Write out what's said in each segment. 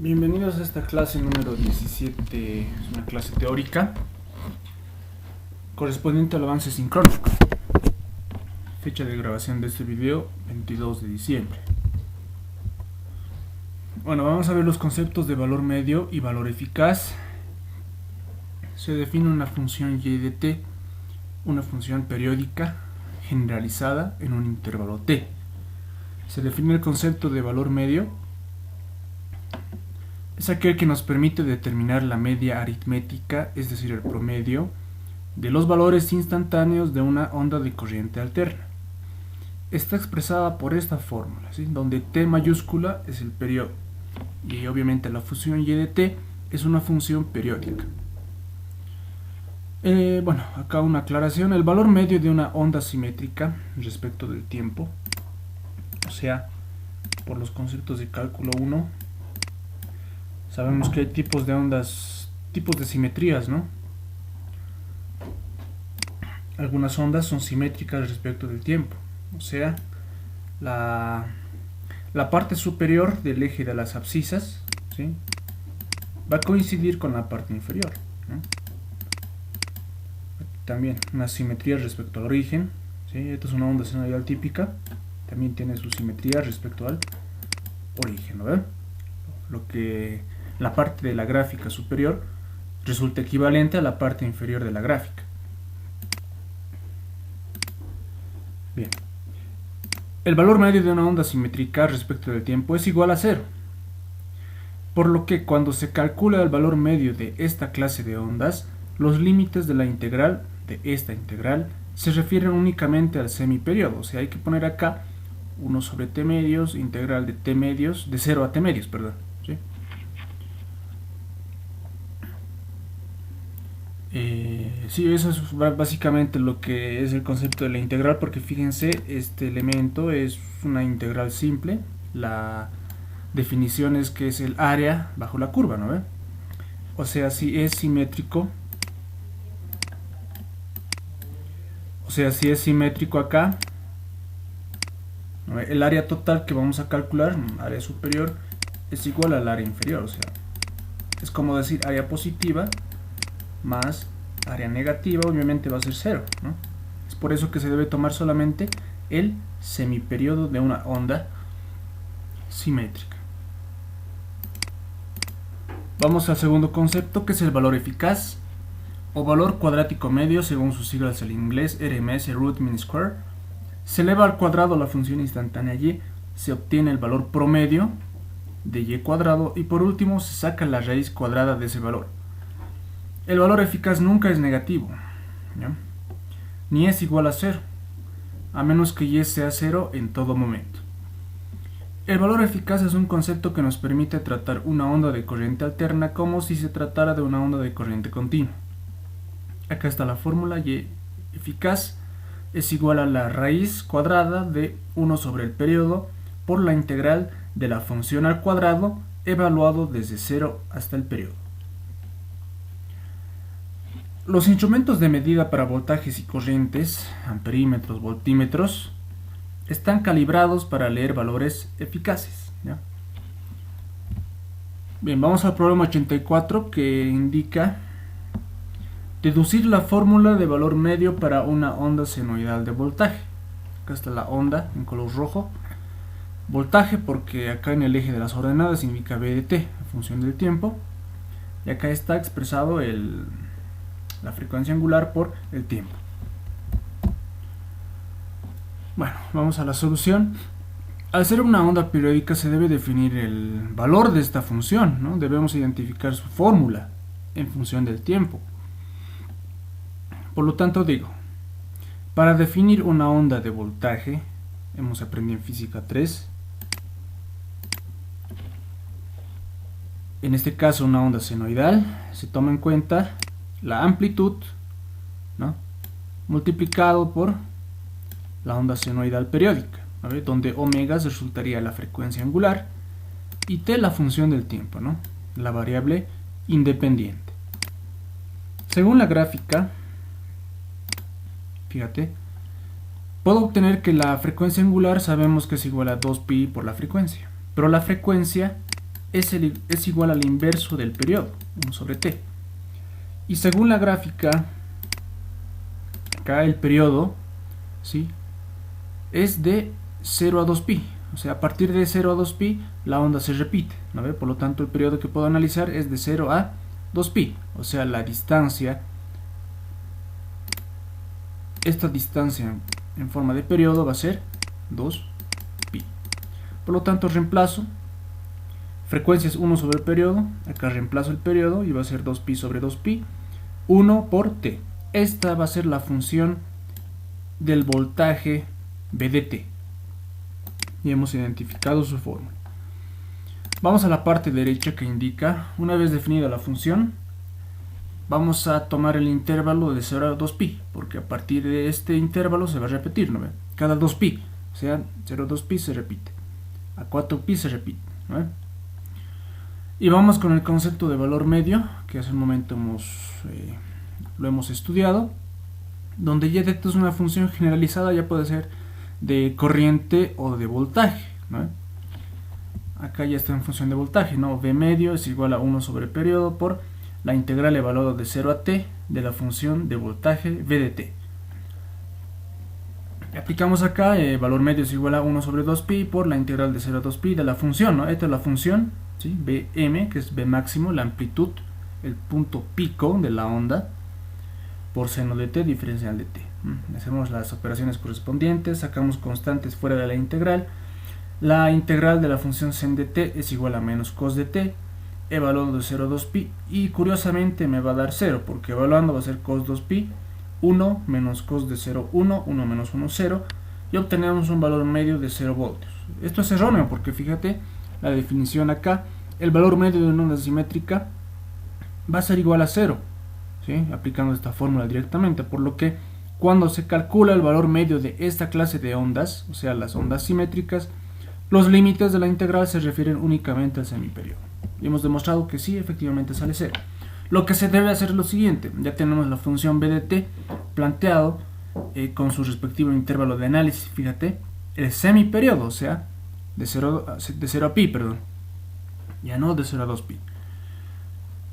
Bienvenidos a esta clase número 17, es una clase teórica correspondiente al avance sincrónico. Fecha de grabación de este video, 22 de diciembre. Bueno, vamos a ver los conceptos de valor medio y valor eficaz. Se define una función y de t, una función periódica generalizada en un intervalo t. Se define el concepto de valor medio. Es aquel que nos permite determinar la media aritmética, es decir, el promedio, de los valores instantáneos de una onda de corriente alterna. Está expresada por esta fórmula, ¿sí? Donde t mayúscula es el periodo y obviamente la función y de t es una función periódica. Bueno, acá una aclaración. El valor medio de una onda simétrica respecto del tiempo, o sea, por los conceptos de cálculo 1, sabemos que hay tipos de ondas, tipos de simetrías, ¿no? Algunas ondas son simétricas respecto del tiempo, o sea, la parte superior del eje de las abscisas, ¿sí?, va a coincidir con la parte inferior, ¿no? También una simetría respecto al origen, ¿sí? Esta es una onda senoidal típica, también tiene su simetría respecto al origen, ¿no? Lo que la parte de la gráfica superior resulta equivalente a la parte inferior de la gráfica. Bien. El valor medio de una onda simétrica respecto del tiempo es igual a 0. Por lo que cuando se calcula el valor medio de esta clase de ondas, los límites de la integral de esta integral se refieren únicamente al semiperiodo. O sea, hay que poner acá 1 sobre t medios, integral de t medios, de 0 a t medios, perdón, ¿sí? Sí, eso es básicamente lo que es el concepto de la integral, porque fíjense, este elemento es una integral simple. La definición es que es el área bajo la curva, ¿no ve? O sea, si es simétrico, acá, ¿no ve?, el área total que vamos a calcular, área superior, es igual al área inferior. O sea, es como decir área positiva más área negativa, obviamente va a ser 0, ¿no? Es por eso que se debe tomar solamente el semiperiodo de una onda simétrica. Vamos al segundo concepto, que es el valor eficaz o valor cuadrático medio, según sus siglas en inglés, RMS, root mean square. Se eleva al cuadrado la función instantánea y, se obtiene el valor promedio de y cuadrado y por último se saca la raíz cuadrada de ese valor. El valor eficaz nunca es negativo, ¿ya?, ni es igual a 0, a menos que y sea 0 en todo momento. El valor eficaz es un concepto que nos permite tratar una onda de corriente alterna como si se tratara de una onda de corriente continua. Acá está la fórmula: y eficaz es igual a la raíz cuadrada de 1 sobre el periodo por la integral de la función al cuadrado evaluado desde 0 hasta el periodo. Los instrumentos de medida para voltajes y corrientes, amperímetros, voltímetros, están calibrados para leer valores eficaces, ¿ya? Bien, vamos al problema 84, que indica deducir la fórmula de valor medio para una onda senoidal de voltaje. Acá está la onda en color rojo. Voltaje porque acá en el eje de las ordenadas indica b de t, en función del tiempo. Y acá está expresado la frecuencia angular por el tiempo. Bueno, vamos a la solución. Al ser una onda periódica se debe definir el valor de esta función, ¿no? Debemos identificar su fórmula en función del tiempo. Por lo tanto digo, para definir una onda de voltaje, hemos aprendido en física 3, en este caso una onda senoidal, se toma en cuenta la amplitud, ¿no?, multiplicado por la onda senoidal periódica, ¿no?, donde omega resultaría la frecuencia angular y t la función del tiempo, ¿no?, la variable independiente. Según la gráfica, fíjate, puedo obtener que la frecuencia angular sabemos que es igual a 2pi por la frecuencia, pero la frecuencia es igual al inverso del periodo, 1 sobre t. Y según la gráfica, acá el periodo, ¿sí?, es de 0 a 2pi. O sea, a partir de 0 a 2pi la onda se repite, ¿no ve? Por lo tanto, el periodo que puedo analizar es de 0 a 2pi. O sea, la distancia, esta distancia en forma de periodo va a ser 2pi. Por lo tanto, reemplazo. Frecuencia es 1 sobre el periodo. Acá reemplazo el periodo y va a ser 2pi sobre 2pi. 1 por t. Esta va a ser la función del voltaje B de t. Y hemos identificado su fórmula. Vamos a la parte derecha que indica, una vez definida la función, vamos a tomar el intervalo de 0 a 2pi, porque a partir de este intervalo se va a repetir, ¿no ve? Cada 2pi, o sea, 0 a 2pi se repite, a 4pi se repite, ¿no ve? Y vamos con el concepto de valor medio, que hace un momento lo hemos estudiado, donde ya esto es una función generalizada, ya puede ser de corriente o de voltaje, ¿no? Acá ya está en función de voltaje, ¿no? V medio es igual a 1 sobre el periodo por la integral evaluada de 0 a t de la función de voltaje V de t. Aplicamos acá, valor medio es igual a 1 sobre 2pi por la integral de 0 a 2pi de la función, ¿no? Esta es la función, ¿sí?, Bm, que es B máximo, la amplitud, el punto pico de la onda, por seno de t diferencial de t. Hacemos las operaciones correspondientes, sacamos constantes fuera de la integral. La integral de la función sen de t es igual a menos cos de t, evaluando de 0 a 2pi, y curiosamente me va a dar 0, porque evaluando va a ser cos 2pi, 1 menos cos de 0, 1, 1 menos 1, 0, y obtenemos un valor medio de 0 voltios. Esto es erróneo, porque fíjate la definición acá, el valor medio de una onda simétrica va a ser igual a 0, ¿sí?, aplicando esta fórmula directamente, por lo que cuando se calcula el valor medio de esta clase de ondas, o sea, las ondas simétricas, los límites de la integral se refieren únicamente al semiperiodo. Y hemos demostrado que sí, efectivamente sale 0. Lo que se debe hacer es lo siguiente, ya tenemos la función B de t planteado con su respectivo intervalo de análisis, fíjate, el semiperiodo, o sea, de 0 a pi, perdón, ya no de 0 a 2pi.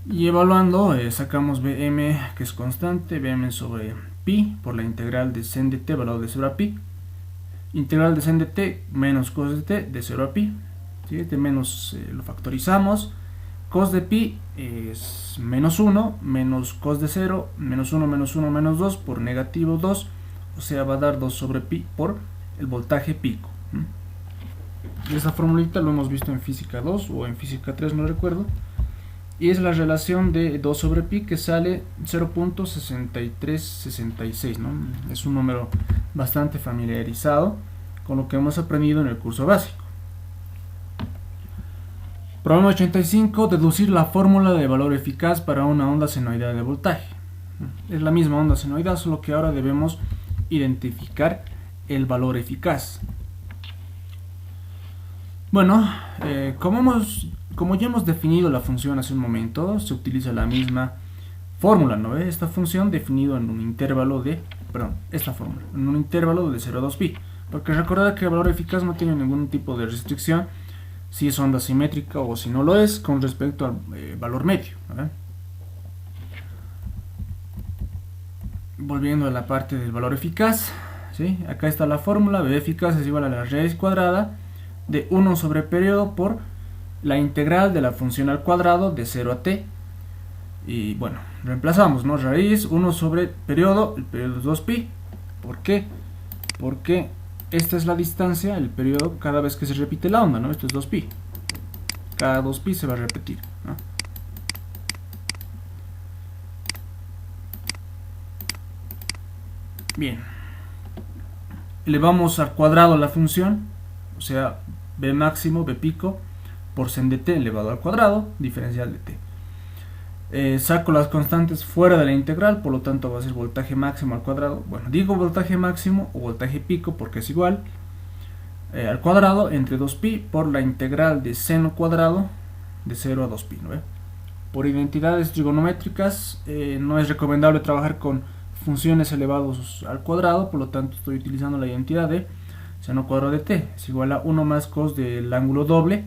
Y evaluando, sacamos Bm, que es constante, Bm sobre pi por la integral de sen de t valorado de 0 a pi, integral de sen de t menos cos de t de 0 a pi, ¿sí? Este menos lo factorizamos, cos de pi es menos 1, menos cos de 0, menos 1 menos 2 por negativo 2, o sea va a dar 2 sobre pi por el voltaje pico. Y esa formulita lo hemos visto en física 2 o en física 3, no recuerdo. Y es la relación de 2 sobre pi que sale 0.6366, ¿no? Es un número bastante familiarizado con lo que hemos aprendido en el curso básico. Problema 85. Deducir la fórmula de valor eficaz para una onda senoidal de voltaje. Es la misma onda senoidal, solo que ahora debemos identificar el valor eficaz. Bueno, como ya hemos definido la función hace un momento, se utiliza la misma fórmula, ¿no? Esta función definido en un intervalo de, esta fórmula, en un intervalo de 0 a 2pi, porque recordad que el valor eficaz no tiene ningún tipo de restricción si es onda simétrica o si no lo es con respecto al valor medio, ¿no? Volviendo a la parte del valor eficaz, ¿sí? Acá está la fórmula, B eficaz es igual a la raíz cuadrada de 1 sobre periodo por la integral de la función al cuadrado de 0 a t. Y bueno, reemplazamos, ¿no? Raíz 1 sobre periodo, el periodo es 2pi. ¿Por qué? Porque esta es la distancia, el periodo, cada vez que se repite la onda, ¿no? Esto es 2pi. Cada 2pi se va a repetir, ¿no? Bien. Elevamos al cuadrado la función, o sea, b máximo, b pico, por sen de t elevado al cuadrado, diferencial de t. Saco las constantes fuera de la integral, por lo tanto va a ser voltaje máximo al cuadrado. Bueno, digo voltaje máximo o voltaje pico porque es igual al cuadrado entre 2pi por la integral de seno cuadrado de 0 a 2pi, ¿no? Por identidades trigonométricas no es recomendable trabajar con funciones elevados al cuadrado, por lo tanto estoy utilizando la identidad de seno cuadrado de t es igual a 1 más cos del ángulo doble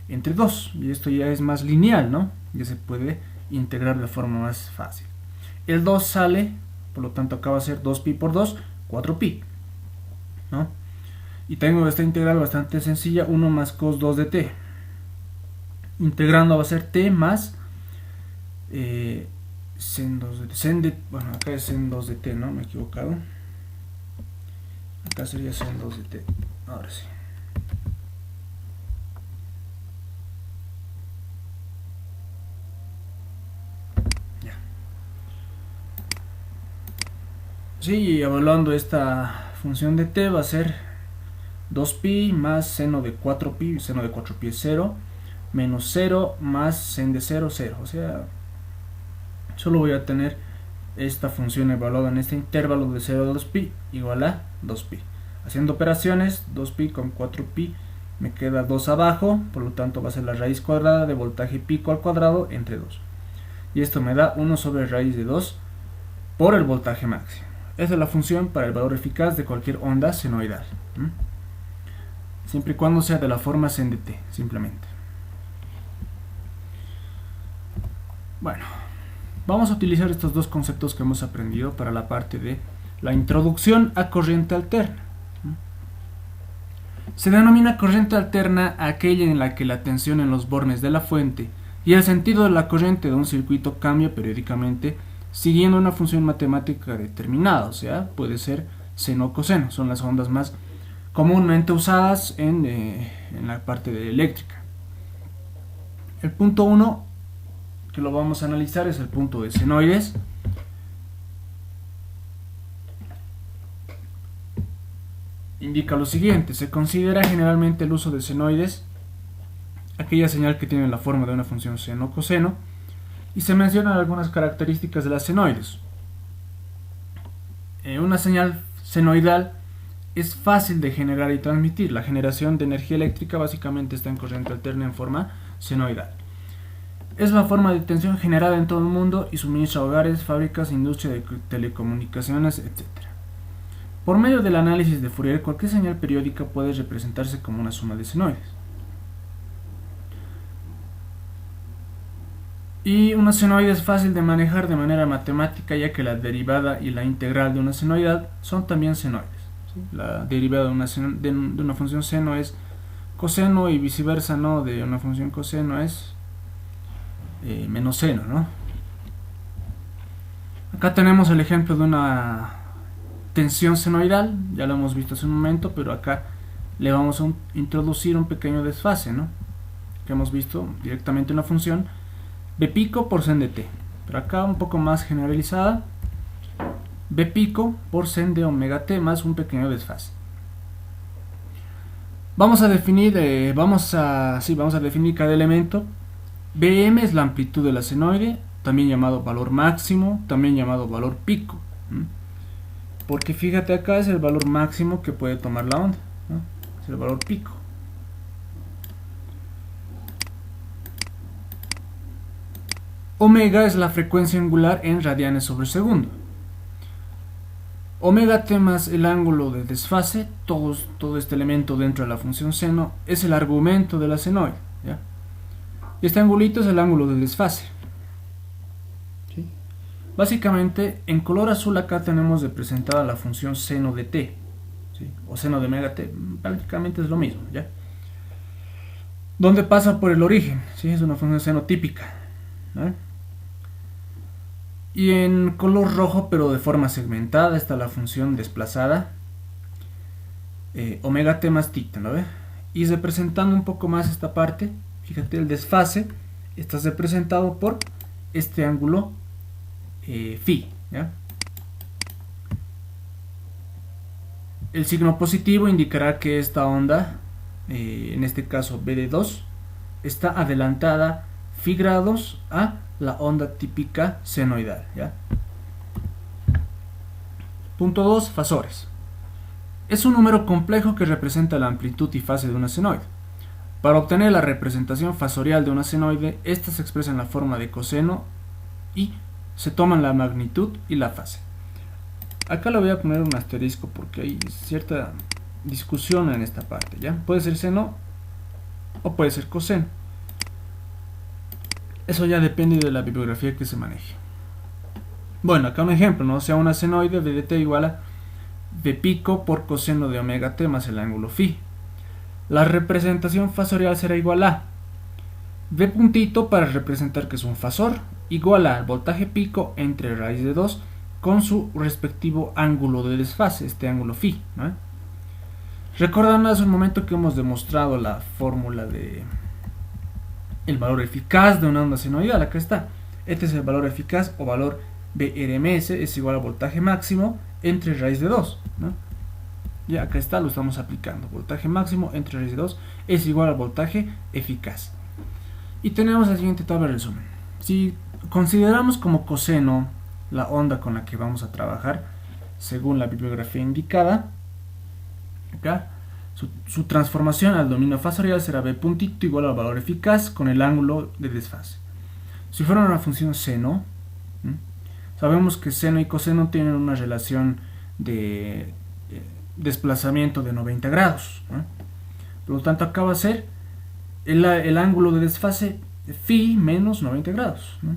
entre 2, y esto ya es más lineal, ¿no? Ya se puede integrar de forma más fácil. El 2 sale, por lo tanto acá va a ser 2pi por 2, 4pi, ¿no? Y tengo esta integral bastante sencilla, 1 más cos 2 de t. Integrando va a ser t más sen 2 de t. Bueno, acá es sen 2 de t, ¿no? Me he equivocado. Acá sería sen 2 de t. Ahora sí. Ya. Sí, evaluando esta función de t va a ser 2pi más seno de 4pi, seno de 4pi es 0, menos 0 más sen de 0, 0. O sea, solo voy a tener esta función evaluada en este intervalo de 0 a 2pi igual a 2pi. Haciendo operaciones, 2pi con 4pi me queda 2 abajo, por lo tanto va a ser la raíz cuadrada de voltaje pico al cuadrado entre 2. Y esto me da 1 sobre raíz de 2 por el voltaje máximo. Esa es la función para el valor eficaz de cualquier onda senoidal. Siempre y cuando sea de la forma sen de t, simplemente. Bueno, vamos a utilizar estos dos conceptos que hemos aprendido para la parte de la introducción a corriente alterna. Se denomina corriente alterna a aquella en la que la tensión en los bornes de la fuente y el sentido de la corriente de un circuito cambia periódicamente siguiendo una función matemática determinada, o sea, puede ser seno o coseno, son las ondas más comúnmente usadas en la parte de eléctrica. El punto 1 que lo vamos a analizar es el punto de senoides. Indica lo siguiente: se considera generalmente el uso de senoides aquella señal que tiene la forma de una función seno o coseno, y se mencionan algunas características de las senoides. Una señal senoidal es fácil de generar y transmitir. La generación de energía eléctrica básicamente está en corriente alterna en forma senoidal. Es la forma de tensión generada en todo el mundo y suministra a hogares, fábricas, industria de telecomunicaciones, etc. Por medio del análisis de Fourier, cualquier señal periódica puede representarse como una suma de senoides. Y una senoide es fácil de manejar de manera matemática, ya que la derivada y la integral de una senoidal son también senoides. ¿Sí? La derivada de una función seno es coseno y viceversa, ¿no? De una función coseno es menos seno, ¿no? Acá tenemos el ejemplo de una tensión senoidal, ya lo hemos visto hace un momento, pero acá le vamos a introducir un pequeño desfase, ¿no? Que hemos visto directamente una función B pico por sen de t, pero acá un poco más generalizada, B pico por sen de omega t más un pequeño desfase. Vamos a definir cada elemento. Bm es la amplitud de la senoide, también llamado valor máximo, también llamado valor pico, porque fíjate, acá es el valor máximo que puede tomar la onda, ¿no? Es el valor pico. Omega es la frecuencia angular en radianes sobre segundo. Omega t más el ángulo de desfase, todo este elemento dentro de la función seno, es el argumento de la senoide, ¿ya? Y este angulito es el ángulo de desfase. ¿Sí? Básicamente, en color azul acá tenemos representada la función seno de t, ¿sí? O seno de omega t, prácticamente es lo mismo, ¿ya? Donde pasa por el origen, ¿sí? Es una función seno típica, ¿no? Y en color rojo, pero de forma segmentada, está la función desplazada, omega t más θ, ¿no ve? Y representando un poco más esta parte, fíjate, el desfase está representado por este ángulo phi, ¿ya? El signo positivo indicará que esta onda, en este caso B de 2, está adelantada phi grados a la onda típica senoidal, ¿ya? Punto 2. Fasores. Es un número complejo que representa la amplitud y fase de una senoide. Para obtener la representación fasorial de una senoide, esta se expresa en la forma de coseno y se toman la magnitud y la fase. Acá le voy a poner un asterisco porque hay cierta discusión en esta parte, ¿ya? Puede ser seno o puede ser coseno. Eso ya depende de la bibliografía que se maneje. Bueno, acá un ejemplo, ¿no? O sea, una senoide VDT igual a V pico por coseno de omega t más el ángulo phi. La representación fasorial será igual a V puntito para representar que es un fasor, igual al voltaje pico entre raíz de 2 con su respectivo ángulo de desfase, este ángulo phi, ¿no? Recordando hace un momento que hemos demostrado la fórmula de el valor eficaz de una onda senoidal, acá está. Este es el valor eficaz o valor BRMS, es igual al voltaje máximo entre raíz de 2, ¿no? Ya acá está, lo estamos aplicando. Voltaje máximo entre raíz de 2 es igual al voltaje eficaz. Y tenemos la siguiente tabla de resumen. Si consideramos como coseno la onda con la que vamos a trabajar, según la bibliografía indicada, acá, su transformación al dominio fasorial será B puntito igual al valor eficaz con el ángulo de desfase. Si fuera una función seno, sabemos que seno y coseno tienen una relación de desplazamiento de 90 grados, ¿no? Por lo tanto, acá va a ser el ángulo de desfase phi menos 90 grados, ¿no?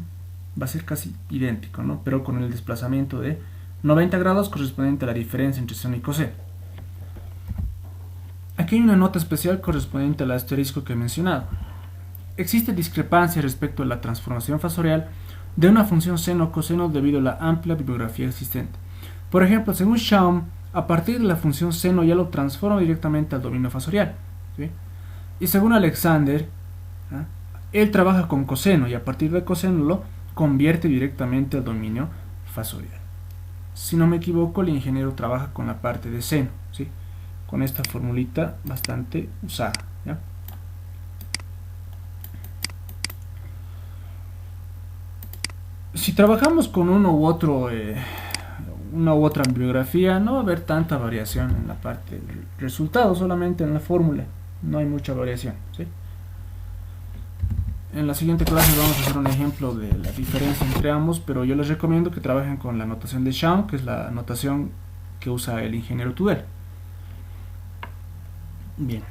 Va a ser casi idéntico, ¿no? Pero con el desplazamiento de 90 grados correspondiente a la diferencia entre seno y coseno. Aquí hay una nota especial correspondiente al asterisco que he mencionado. Existe discrepancia respecto a la transformación fasorial de una función seno o coseno debido a la amplia bibliografía existente. Por ejemplo, según Schaum, a partir de la función seno ya lo transforma directamente al dominio fasorial, ¿sí? Y según Alexander, ¿ah?, él trabaja con coseno y a partir de coseno lo convierte directamente al dominio fasorial. Si no me equivoco, el ingeniero trabaja con la parte de seno, ¿sí?, con esta formulita bastante usada, ¿ya? Si trabajamos con uno u otro, una u otra bibliografía, no va a haber tanta variación en la parte del resultado, solamente en la fórmula, no hay mucha variación, ¿sí? En la siguiente clase vamos a hacer un ejemplo de la diferencia entre ambos, pero yo les recomiendo que trabajen con la notación de Schaum, que es la notación que usa el ingeniero Tudor. Bien.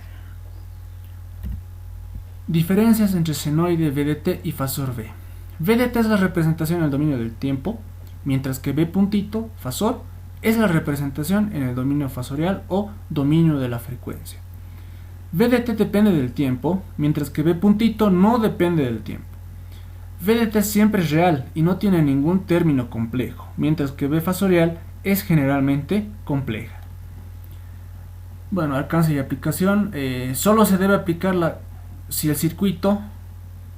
Diferencias entre senoide VDT y fasor V. VDT es la representación en el dominio del tiempo, mientras que V puntito, fasor, es la representación en el dominio fasorial o dominio de la frecuencia. VDT depende del tiempo, mientras que V puntito no depende del tiempo. VDT siempre es real y no tiene ningún término complejo, mientras que V fasorial es generalmente compleja. Bueno, alcance y aplicación. Solo se debe aplicar si el circuito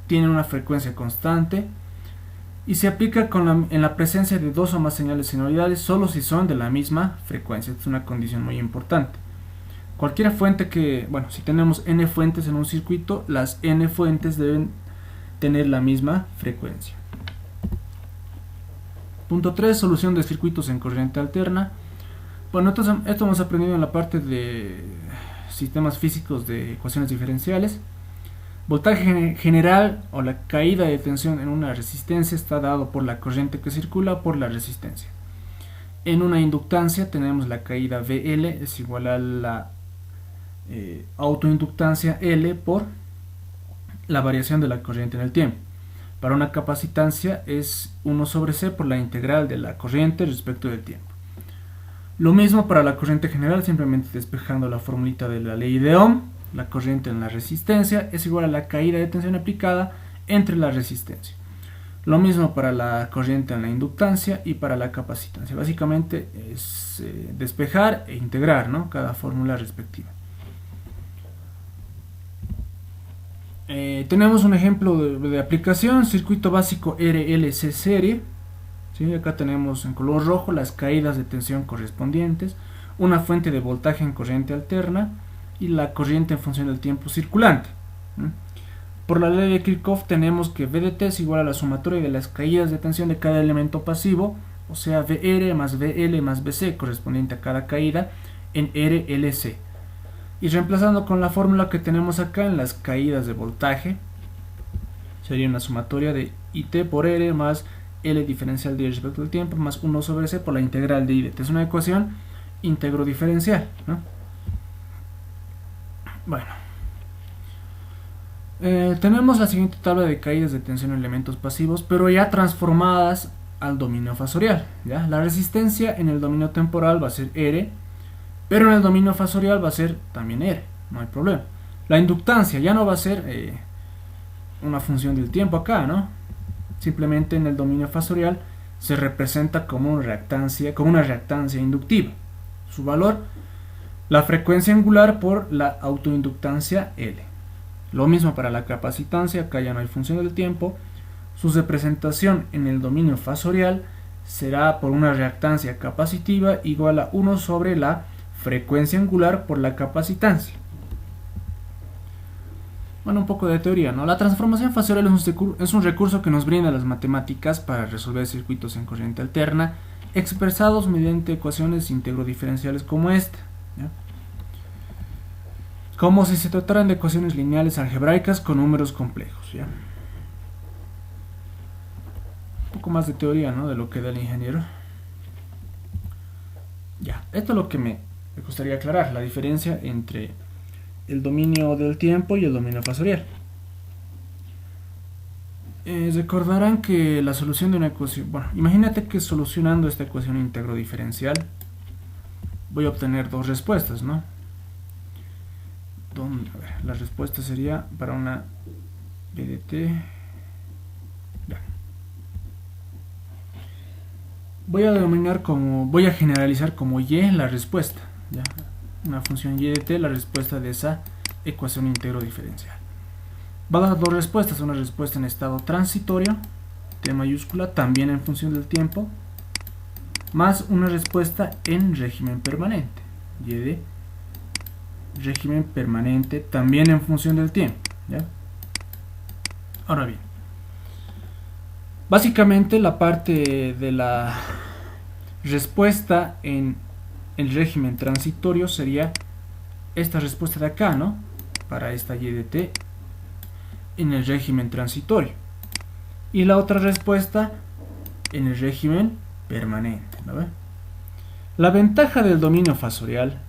tiene una frecuencia constante y se aplica en la presencia de dos o más señales senoidales solo si son de la misma frecuencia. Esta es una condición muy importante. Cualquier fuente si tenemos n fuentes en un circuito, las n fuentes deben tener la misma frecuencia. Punto 3. Solución de circuitos en corriente alterna. Bueno, esto hemos aprendido en la parte de sistemas físicos de ecuaciones diferenciales. Voltaje general o la caída de tensión en una resistencia está dado por la corriente que circula por la resistencia. En una inductancia tenemos la caída VL es igual a la autoinductancia L por la variación de la corriente en el tiempo. Para una capacitancia es 1 sobre C por la integral de la corriente respecto del tiempo. Lo mismo para la corriente general, simplemente despejando la formulita de la ley de Ohm. La corriente en la resistencia es igual a la caída de tensión aplicada entre la resistencia. Lo mismo para la corriente en la inductancia y para la capacitancia. Básicamente es despejar e integrar, ¿no?, cada fórmula respectiva. Tenemos un ejemplo de aplicación, circuito básico RLC serie. ¿Sí? Acá tenemos en color rojo las caídas de tensión correspondientes, una fuente de voltaje en corriente alterna y la corriente en función del tiempo circulante. Por la ley de Kirchhoff tenemos que VDT es igual a la sumatoria de las caídas de tensión de cada elemento pasivo, o sea VR más VL más VC correspondiente a cada caída en RLC. Y reemplazando con la fórmula que tenemos acá en las caídas de voltaje, sería una sumatoria de IT por R más L diferencial de respecto al tiempo más 1 sobre C por la integral de I. Es una ecuación íntegro diferencial, ¿no? Bueno, Tenemos la siguiente tabla de caídas de tensión en elementos pasivos, pero ya transformadas al dominio fasorial. ¿Ya? La resistencia en el dominio temporal va a ser R, pero en el dominio fasorial va a ser también R, no hay problema. La inductancia ya no va a ser una función del tiempo acá, ¿no? Simplemente en el dominio fasorial se representa como una reactancia inductiva. Su valor, la frecuencia angular por la autoinductancia L. Lo mismo para la capacitancia, acá ya no hay función del tiempo. Su representación en el dominio fasorial será por una reactancia capacitiva igual a 1 sobre la frecuencia angular por la capacitancia. Bueno, un poco de teoría, ¿no? La transformación fasorial es un recurso que nos brinda las matemáticas para resolver circuitos en corriente alterna expresados mediante ecuaciones integro-diferenciales como esta, ¿ya? Como si se trataran de ecuaciones lineales algebraicas con números complejos, ¿ya? Un poco más de teoría, ¿no? De lo que da el ingeniero. Ya, esto es lo que me gustaría aclarar, la diferencia entre el dominio del tiempo y el dominio fasorial. Recordarán que la solución de una ecuación, bueno, imagínate que solucionando esta ecuación íntegro diferencial voy a obtener dos respuestas, ¿no? A ver, la respuesta sería para una BDT. Ya. Voy a generalizar como Y la respuesta, ¿ya? Una función y de t, la respuesta de esa ecuación íntegro diferencial. Va a dar dos respuestas, una respuesta en estado transitorio, T mayúscula, también en función del tiempo, más una respuesta en régimen permanente, y de régimen permanente, también en función del tiempo, ¿ya? Ahora bien, básicamente la parte de la respuesta en el régimen transitorio sería esta respuesta de acá, ¿no? Para esta y de t en el régimen transitorio. Y la otra respuesta en el régimen permanente, ¿no ve? La ventaja del dominio fasorial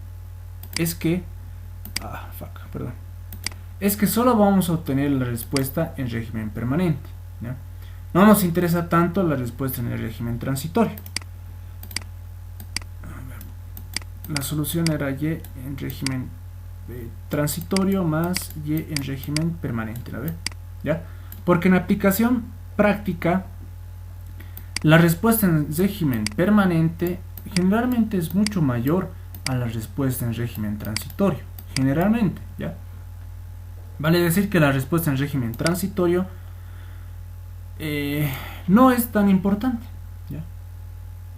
es que es que solo vamos a obtener la respuesta en régimen permanente, ¿ya? No nos interesa tanto la respuesta en el régimen transitorio. La solución era y en régimen transitorio más y en régimen permanente, ¿la ve? ¿Ya? Porque en aplicación práctica la respuesta en régimen permanente generalmente es mucho mayor a la respuesta en régimen transitorio, generalmente, ¿ya? Vale decir que la respuesta en régimen transitorio no es tan importante, ¿ya?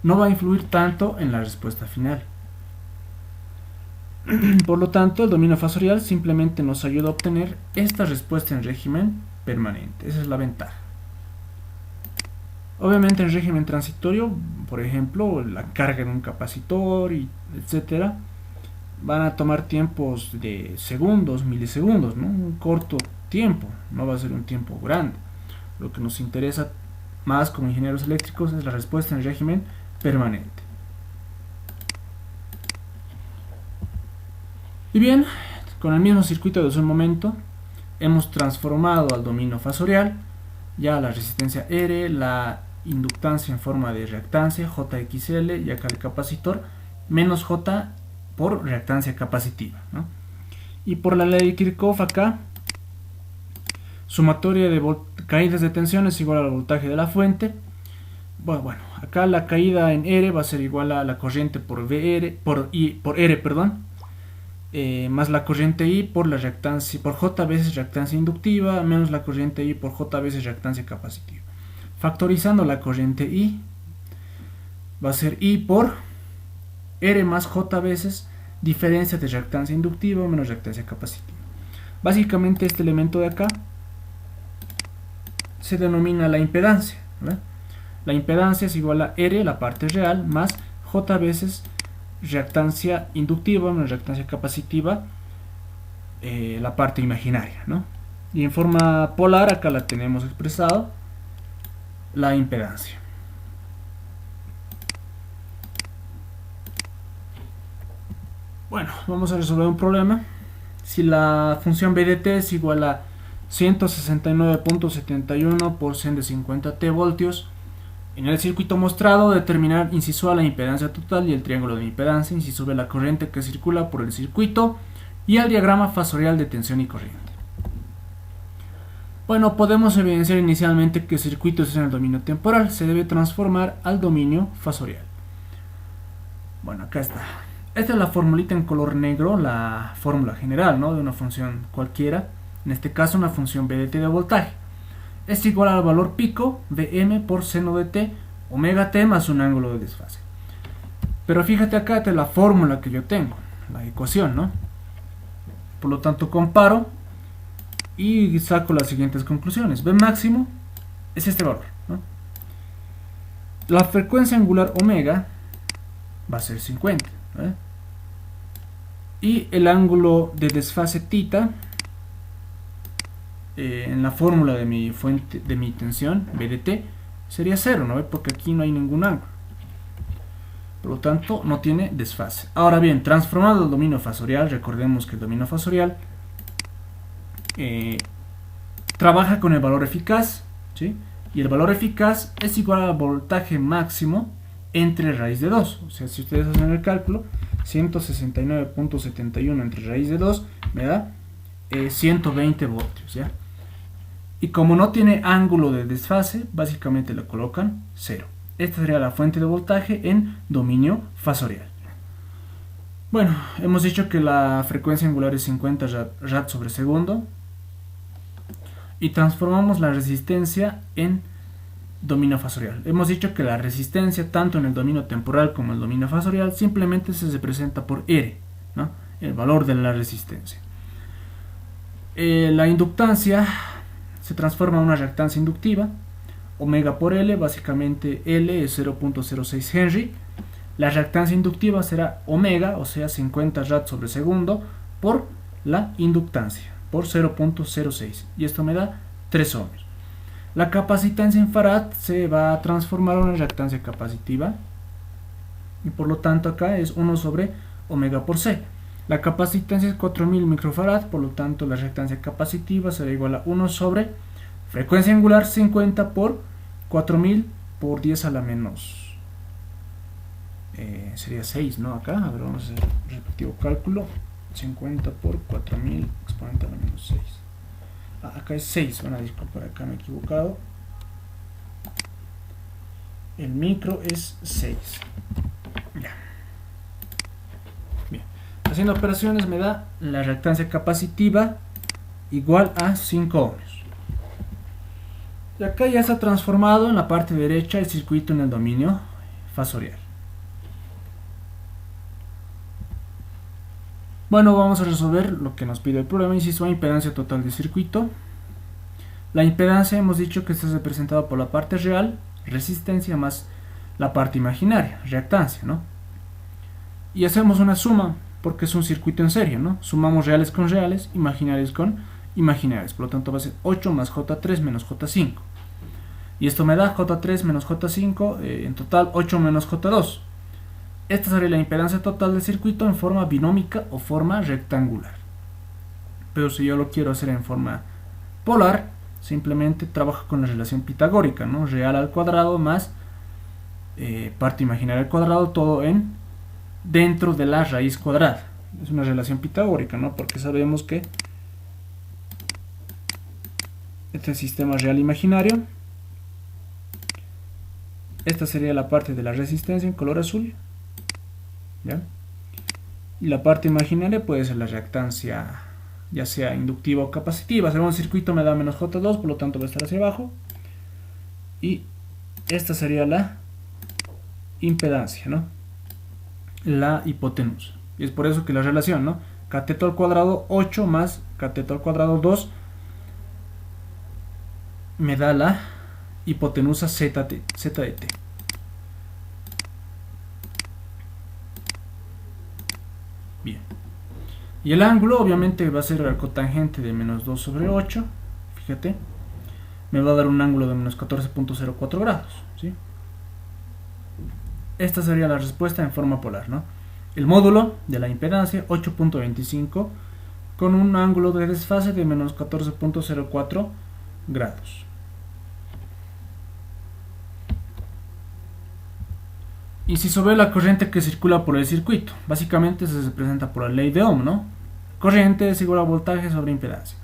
No va a influir tanto en la respuesta final. Por lo tanto, el dominio fasorial simplemente nos ayuda a obtener esta respuesta en régimen permanente. Esa es la ventaja. Obviamente en régimen transitorio, por ejemplo, la carga en un capacitor, etcétera, van a tomar tiempos de segundos, milisegundos, ¿no? Un corto tiempo, no va a ser un tiempo grande. Lo que nos interesa más como ingenieros eléctricos es la respuesta en régimen permanente. Y bien, con el mismo circuito de hace un momento, hemos transformado al dominio fasorial ya la resistencia R, la inductancia en forma de reactancia, JXL, y acá el capacitor, menos J por reactancia capacitiva, ¿no? Y por la ley de Kirchhoff acá, sumatoria de caídas de tensión es igual al voltaje de la fuente. Bueno, acá la caída en R va a ser igual a la corriente por R, perdón, más la corriente I por la reactancia, por J veces reactancia inductiva, menos la corriente I por J veces reactancia capacitiva. Factorizando la corriente I, va a ser I por R más J veces diferencia de reactancia inductiva menos reactancia capacitiva. Básicamente este elemento de acá se denomina la impedancia, ¿verdad? La impedancia es igual a R, la parte real, más J veces reactancia inductiva menos reactancia capacitiva, la parte imaginaria, ¿no? Y en forma polar acá la tenemos expresado, la impedancia. Bueno, vamos a resolver un problema. Si la función BDT es igual a 169.71 por 100 de 50t voltios. En el circuito mostrado, determinar inciso A la impedancia total y el triángulo de impedancia, inciso B la corriente que circula por el circuito y el diagrama fasorial de tensión y corriente. Bueno, podemos evidenciar inicialmente que el circuito es en el dominio temporal, se debe transformar al dominio fasorial. Bueno, acá está. Esta es la formulita en color negro, la fórmula general, ¿no?, de una función cualquiera, en este caso una función B de t de voltaje. Es igual al valor pico de m por seno de t, omega t más un ángulo de desfase. Pero fíjate acá, esta es la fórmula que yo tengo, la ecuación, ¿no? Por lo tanto comparo y saco las siguientes conclusiones. B máximo es este valor, ¿no? La frecuencia angular omega va a ser 50, ¿eh? Y el ángulo de desfase θ, en la fórmula de mi fuente de mi tensión B de t sería 0, ¿no? Porque aquí no hay ningún ángulo, por lo tanto no tiene desfase. Ahora bien, transformado al dominio fasorial, recordemos que el dominio fasorial trabaja con el valor eficaz, ¿sí? Y el valor eficaz es igual al voltaje máximo entre raíz de 2. O sea, si ustedes hacen el cálculo, 169.71 entre raíz de 2 me da 120 voltios, ¿ya? Y como no tiene ángulo de desfase, básicamente le colocan 0. Esta sería la fuente de voltaje en dominio fasorial. Bueno, hemos dicho que la frecuencia angular es 50 rad sobre segundo. Y transformamos la resistencia en dominio fasorial. Hemos dicho que la resistencia, tanto en el dominio temporal como en el dominio fasorial, simplemente se representa por R, ¿no?, el valor de la resistencia. La inductancia se transforma en una reactancia inductiva, omega por L, básicamente L es 0.06 Henry. La reactancia inductiva será omega, o sea 50 rad sobre segundo, por la inductancia, por 0.06, y esto me da 3 ohmios. La capacitancia en farad se va a transformar en una reactancia capacitiva, y por lo tanto acá es 1 sobre omega por C. La capacitancia es 4000 microfarad, por lo tanto la reactancia capacitiva será igual a 1 sobre frecuencia angular 50 por 4000 por 10 a la menos sería 6, ¿no? Acá, a ver, vamos a hacer el respectivo cálculo. 50 por 4000 exponente a la menos 6. Acá es 6, van a disculpar, acá me he equivocado. El micro es 6. Ya. Bien. Haciendo operaciones me da la reactancia capacitiva igual a 5 ohmios. Y acá ya está transformado en la parte derecha el circuito en el dominio fasorial. Bueno, vamos a resolver lo que nos pide el problema. Inciso A, impedancia total del circuito. La impedancia hemos dicho que está representada por la parte real, resistencia, más la parte imaginaria, reactancia, ¿no? Y hacemos una suma, porque es un circuito en serie, ¿no? Sumamos reales con reales, imaginarios con imaginarios. Por lo tanto va a ser 8 más J3 menos J5. Y esto me da J3 menos J5, en total 8 menos J2. Esta sería la impedancia total del circuito en forma binómica o forma rectangular. Pero si yo lo quiero hacer en forma polar, simplemente trabajo con la relación pitagórica, ¿no? Real al cuadrado más parte imaginaria al cuadrado, todo en dentro de la raíz cuadrada. Es una relación pitagórica, ¿no? Porque sabemos que este es el sistema real imaginario. Esta sería la parte de la resistencia en color azul, ¿ya? Y la parte imaginaria puede ser la reactancia, ya sea inductiva o capacitiva. Según el circuito me da menos J2, por lo tanto va a estar hacia abajo. Y esta sería la impedancia, ¿no? La hipotenusa. Y es por eso que la relación, ¿no? Cateto al cuadrado 8 más cateto al cuadrado 2 me da la hipotenusa Z de t. Bien. Y el ángulo obviamente va a ser el cotangente de menos 2 sobre 8. Fíjate. Me va a dar un ángulo de menos 14.04 grados, ¿sí? Esta sería la respuesta en forma polar, ¿no? El módulo de la impedancia 8.25 con un ángulo de desfase de menos 14.04 grados. Inciso B, la corriente que circula por el circuito. Básicamente se representa por la ley de Ohm, ¿no? Corriente es igual a voltaje sobre impedancia.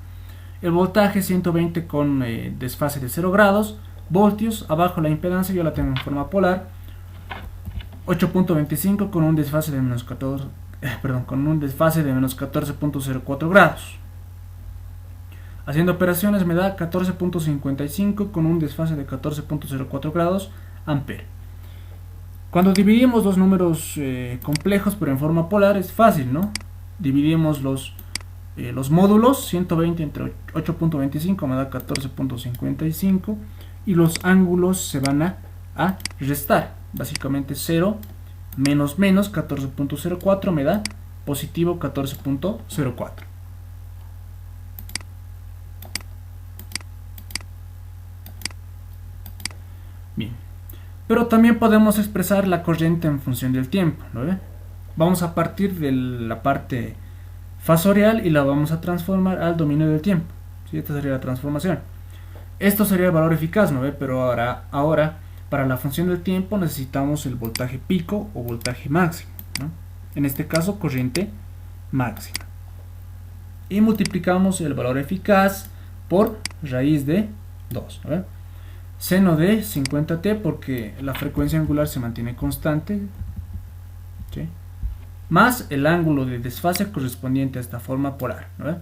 El voltaje 120 con desfase de 0 grados, voltios. Abajo la impedancia yo la tengo en forma polar, 8.25 con un desfase de menos 14, con un desfase de menos 14.04 grados. Haciendo operaciones me da 14.55 con un desfase de 14.04 grados ampere. Cuando dividimos los números complejos pero en forma polar es fácil, ¿no? Dividimos los módulos, 120 entre 8.25 me da 14.55 y los ángulos se van a restar. Básicamente 0 menos 14.04 me da positivo 14.04. Bien, pero también podemos expresar la corriente en función del tiempo, ¿no ve? Vamos a partir de la parte fasorial y la vamos a transformar al dominio del tiempo. ¿Sí? Esta sería la transformación. Esto sería el valor eficaz, ¿no ve? Pero ahora para la función del tiempo necesitamos el voltaje pico o voltaje máximo, ¿no? En este caso corriente máxima. Y multiplicamos el valor eficaz por raíz de 2, ¿no ve? Seno de 50t porque la frecuencia angular se mantiene constante, ¿sí? Más el ángulo de desfase correspondiente a esta forma polar, ¿no?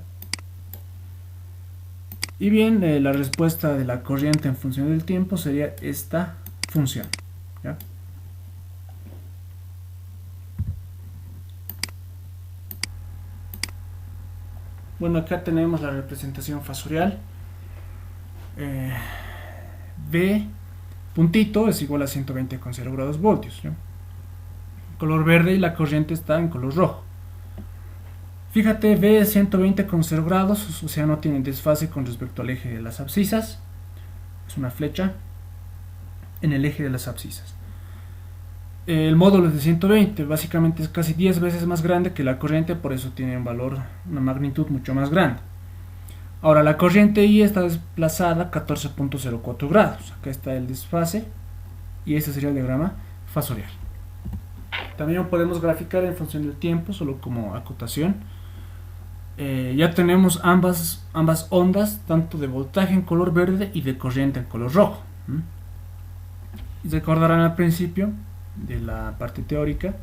Y bien, la respuesta de la corriente en función del tiempo sería esta función, ¿ya? Bueno, acá tenemos la representación fasorial. V puntito es igual a 120,0 grados voltios, ¿no? Color verde y la corriente está en color rojo. Fíjate, V es 120,0 grados, o sea no tiene desfase con respecto al eje de las abscisas. Es una flecha en el eje de las abscisas. El módulo es de 120, básicamente es casi 10 veces más grande que la corriente, por eso tiene un valor, una magnitud mucho más grande. Ahora la corriente I está desplazada 14.04 grados. Acá está el desfase y este sería el diagrama fasorial. También lo podemos graficar en función del tiempo, solo como acotación. Ya tenemos ambas ondas, tanto de voltaje en color verde y de corriente en color rojo. Y recordarán al principio de la parte teórica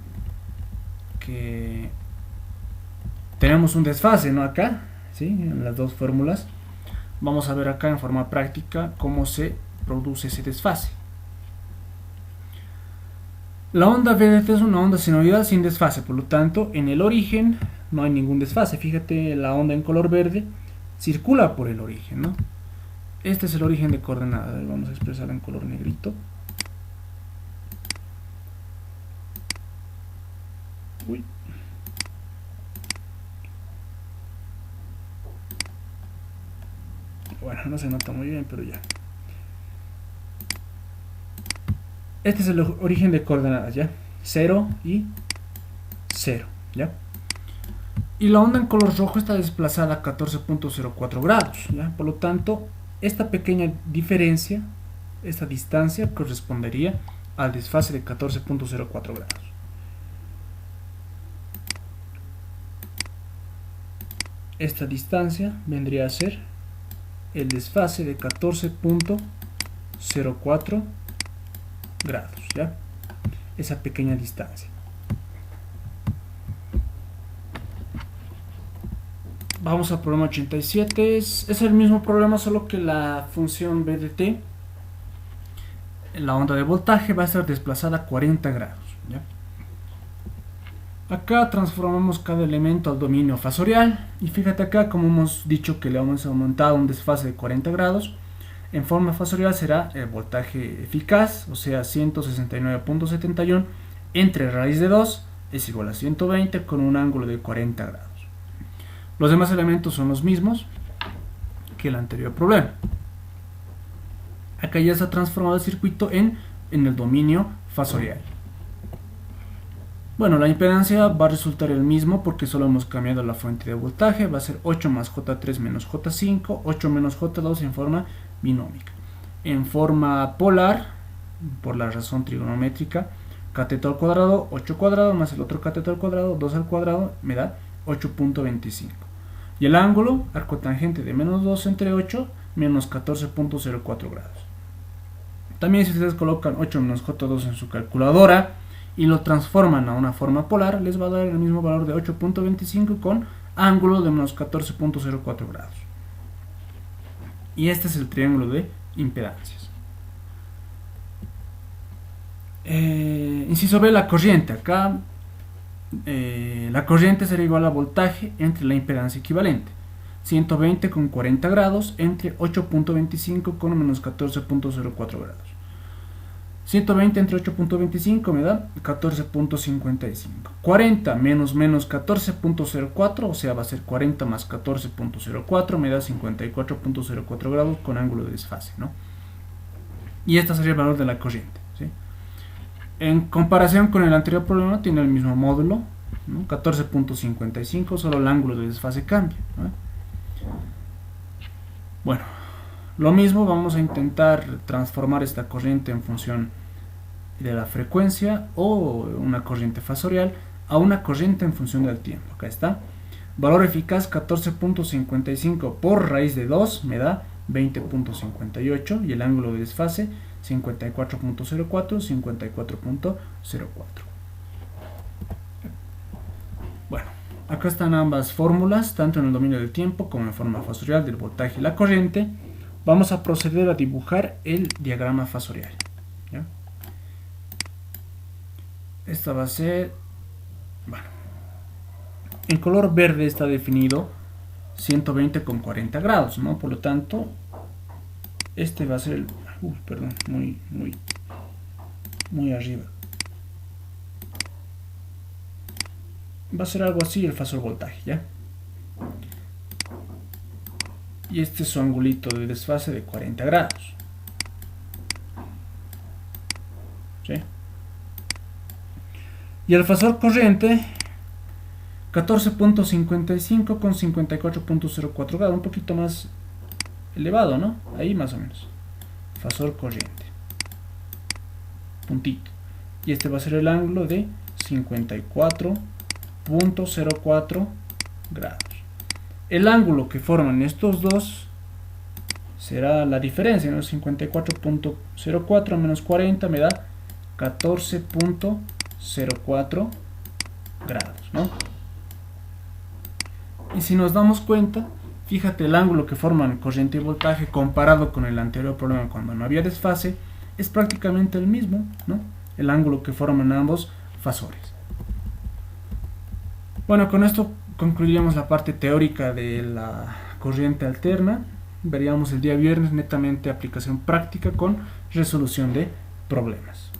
que tenemos un desfase, ¿no? Acá, ¿sí? En las dos fórmulas. Vamos a ver acá en forma práctica cómo se produce ese desfase. La onda VDT es una onda sinusoidal sin desfase, por lo tanto en el origen no hay ningún desfase. Fíjate, la onda en color verde circula por el origen, ¿no? Este es el origen de coordenadas. Vamos a expresarlo en color negrito. Uy. Bueno, no se nota muy bien, pero ya. Este es el origen de coordenadas, ¿ya? 0 y 0, ¿ya? Y la onda en color rojo está desplazada a 14.04 grados, ¿ya? Por lo tanto, esta pequeña diferencia, esta distancia, correspondería al desfase de 14.04 grados. Esta distancia vendría a ser el desfase de 14.04 grados, ¿ya? Esa pequeña distancia. Vamos al problema 87. Es el mismo problema, solo que la función VDT, la onda de voltaje, va a estar desplazada a 40 grados, ¿ya? Acá transformamos cada elemento al dominio fasorial. Y fíjate acá, como hemos dicho que le hemos aumentado un desfase de 40 grados, en forma fasorial será el voltaje eficaz, o sea 169.71 entre raíz de 2 es igual a 120 con un ángulo de 40 grados. Los demás elementos son los mismos que el anterior problema. Acá ya se ha transformado el circuito en el dominio fasorial. Bueno, la impedancia va a resultar el mismo porque solo hemos cambiado la fuente de voltaje. Va a ser 8 más J3 menos J5, 8 menos J2 en forma binómica. En forma polar, por la razón trigonométrica, cateto al cuadrado, 8 cuadrado más el otro cateto al cuadrado, 2 al cuadrado, me da 8.25. Y el ángulo arcotangente de menos 2 entre 8, menos 14.04 grados. También si ustedes colocan 8 menos J2 en su calculadora y lo transforman a una forma polar, les va a dar el mismo valor de 8.25 con ángulo de menos 14.04 grados. Y este es el triángulo de impedancias. Inciso B, la corriente. Acá la corriente será igual a voltaje entre la impedancia equivalente. 120 con 40 grados entre 8.25 con menos 14.04 grados. 120 entre 8.25 me da 14.55. 40 menos 14.04, o sea, va a ser 40 más 14.04, me da 54.04 grados con ángulo de desfase, ¿no? Y este sería el valor de la corriente, ¿sí? En comparación con el anterior problema, tiene el mismo módulo, ¿no? 14.55, solo el ángulo de desfase cambia, ¿no? Bueno, lo mismo vamos a intentar transformar esta corriente en función de la frecuencia o una corriente fasorial a una corriente en función del tiempo. Acá está. Valor eficaz 14.55 por raíz de 2 me da 20.58 y el ángulo de desfase 54.04, 54.04. Bueno, acá están ambas fórmulas, tanto en el dominio del tiempo como en forma fasorial del voltaje y la corriente. Vamos a proceder a dibujar el diagrama fasorial, ¿ya? Esta va a ser, bueno, en color verde está definido 120 con 40 grados, ¿no? Por lo tanto, este va a ser el, perdón, muy arriba. Va a ser algo así el fasor voltaje, ¿ya? Y este es su angulito de desfase de 40 grados. ¿Sí? Y el fasor corriente 14.55 con 54.04 grados, un poquito más elevado, ¿no? Ahí más o menos. Fasor corriente. Puntito. Y este va a ser el ángulo de 54.04 grados. El ángulo que forman estos dos será la diferencia, ¿no? 54.04 menos 40 me da 14.04 grados, ¿no? Y si nos damos cuenta, fíjate, el ángulo que forman corriente y voltaje comparado con el anterior problema cuando no había desfase es prácticamente el mismo, ¿no? El ángulo que forman ambos fasores. Bueno, con esto concluiríamos la parte teórica de la corriente alterna. Veríamos el día viernes netamente aplicación práctica con resolución de problemas.